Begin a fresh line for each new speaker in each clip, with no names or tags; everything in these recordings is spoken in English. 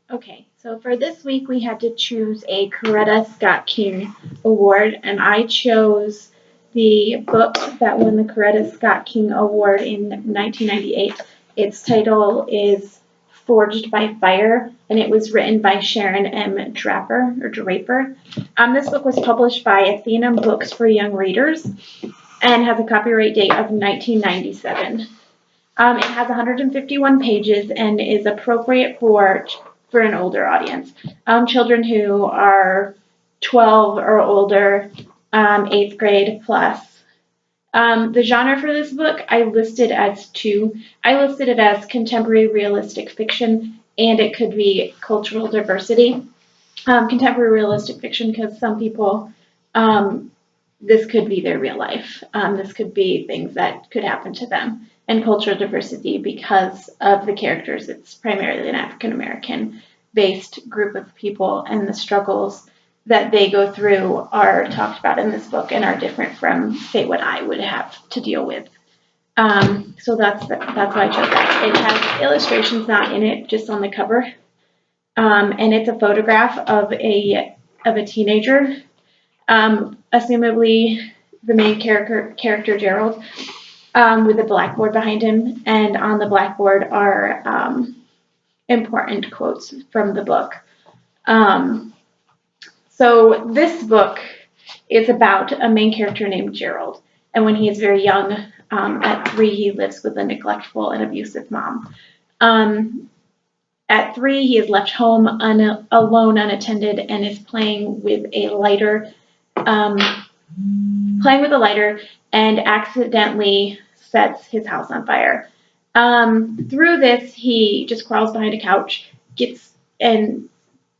Okay, so for this week we had to choose a Coretta Scott King Award, and I chose the book that won the Coretta Scott King Award in 1998. Its title is Forged by Fire, and it was written by Sharon M. Draper. This book was published by Athena Books for Young Readers and has a copyright date of 1997. It has 151 pages and is appropriate for an older audience. Children who are 12 or older, eighth grade plus. The genre for this book I listed as two. I listed it as contemporary realistic fiction, and it could be cultural diversity. Contemporary realistic fiction because some people, this could be their real life. This could be things that could happen to them. And cultural diversity because of the characters. It's primarily an African American based group of people, and the struggles that they go through are talked about in this book and are different from, say, what I would have to deal with. So that's why I chose that. It has illustrations not in it, just on the cover, and it's a photograph of a teenager, assumably the main character Gerald, with a blackboard behind him, and on the blackboard are important quotes from the book. So this book is about a main character named Gerald, and when he is very young, at 3, he lives with a neglectful and abusive mom. At 3, he is left home alone, unattended, and is playing with a lighter, and accidentally sets his house on fire. Through this, he just crawls behind a couch, and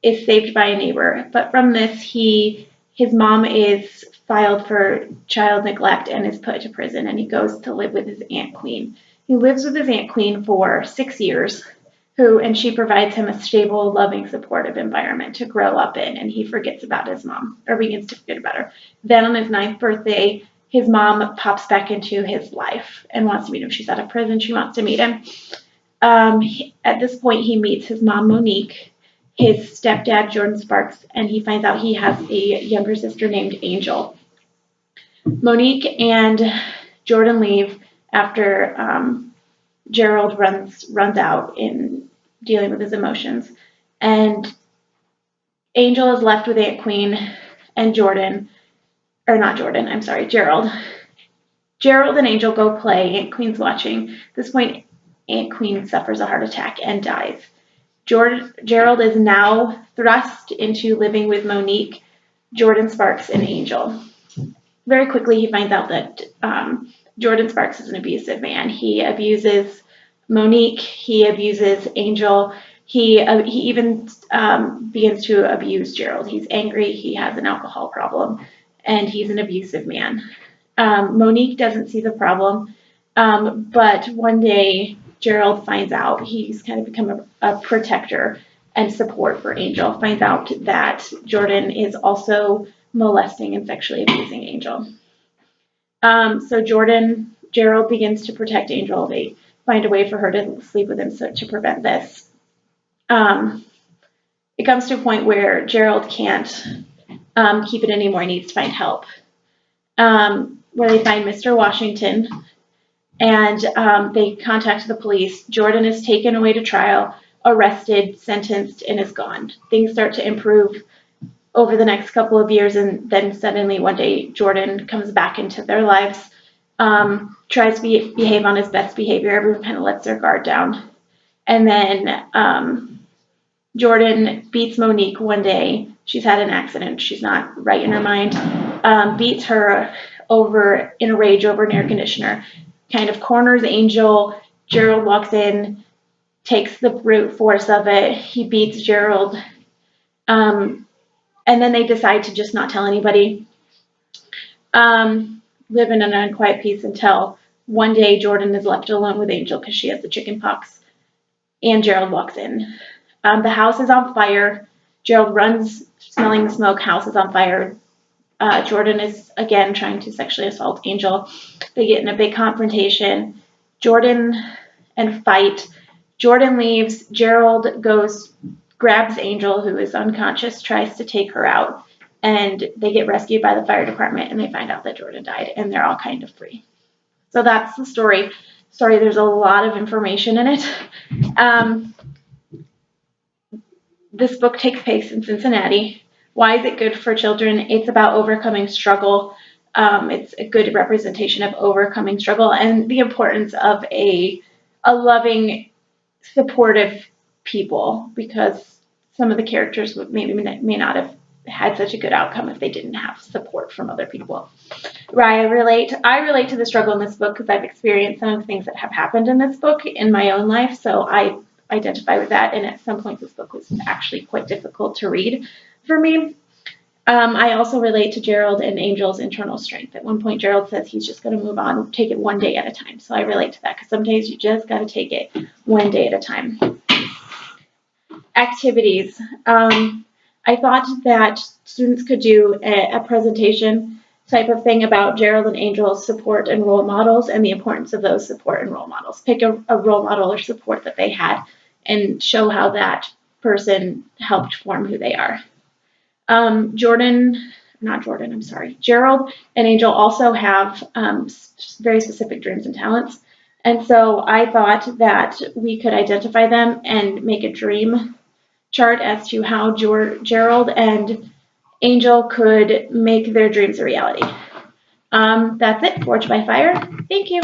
is saved by a neighbor. But from this, his mom is filed for child neglect and is put to prison, and he goes to live with his Aunt Queen. He lives with his Aunt Queen for 6 years, and she provides him a stable, loving, supportive environment to grow up in, and he forgets about his mom, or begins to forget about her. Then on his 9th birthday, his mom pops back into his life and wants to meet him. She's out of prison. She wants to meet him. At this point, he meets his mom, Monique, his stepdad, Jordan Sparks, and he finds out he has a younger sister named Angel. Monique and Jordan leave after Gerald runs out in dealing with his emotions. And Angel is left with Aunt Queen and Gerald. Gerald and Angel go play. Aunt Queen's watching. At this point, Aunt Queen suffers a heart attack and dies. Gerald is now thrust into living with Monique, Jordan Sparks, and Angel. Very quickly, he finds out that Jordan Sparks is an abusive man. He abuses Monique. He abuses Angel. He even begins to abuse Gerald. He's angry. He has an alcohol problem, and he's an abusive man. Monique doesn't see the problem, but one day Gerald finds out. He's kind of become a protector and support for Angel. Finds out that Jordan is also molesting and sexually abusing Angel. So Gerald begins to protect Angel. They find a way for her to sleep with him to prevent this. It comes to a point where Gerald can't keep it anymore. He needs to find help. Where they find Mr. Washington, and they contact the police. Jordan is taken away to trial, arrested, sentenced, and is gone. Things start to improve over the next couple of years, and then suddenly one day Jordan comes back into their lives, tries to behave on his best behavior. Everyone kind of lets their guard down. And then Jordan beats Monique one day. She's had an accident. She's not right in her mind. Beats her in a rage over an air conditioner. Kind of corners Angel. Gerald walks in, takes the brute force of it. He beats Gerald. And then they decide to just not tell anybody. Live in an unquiet peace until one day Jordan is left alone with Angel because she has the chicken pox. And Gerald walks in. The house is on fire. Gerald runs, smelling the smoke. House is on fire. Jordan is again trying to sexually assault Angel. They get in a big confrontation. Jordan leaves. Gerald goes grabs Angel, who is unconscious, tries to take her out, and they get rescued by the fire department, and they find out that Jordan died, and they're all kind of free. So that's the story. Sorry, there's a lot of information in it. This book takes place in Cincinnati. Why is it good for children? It's about overcoming struggle. It's a good representation of overcoming struggle and the importance of a loving, supportive people, because some of the characters may not have had such a good outcome if they didn't have support from other people. I relate to the struggle in this book because I've experienced some of the things that have happened in this book in my own life, so I identify with that, and at some point this book was actually quite difficult to read for me. I also relate to Gerald and Angel's internal strength. At one point, Gerald says he's just going to move on, take it one day at a time. So I relate to that because some days you just got to take it one day at a time. Activities. I thought that students could do a presentation type of thing about Gerald and Angel's support and role models and the importance of those support and role models. Pick a role model or support that they had and show how that person helped form who they are. Gerald and Angel also have very specific dreams and talents. And so I thought that we could identify them and make a dream chart as to how Gerald and Angel could make their dreams a reality. That's it. Forged by Fire. Thank you.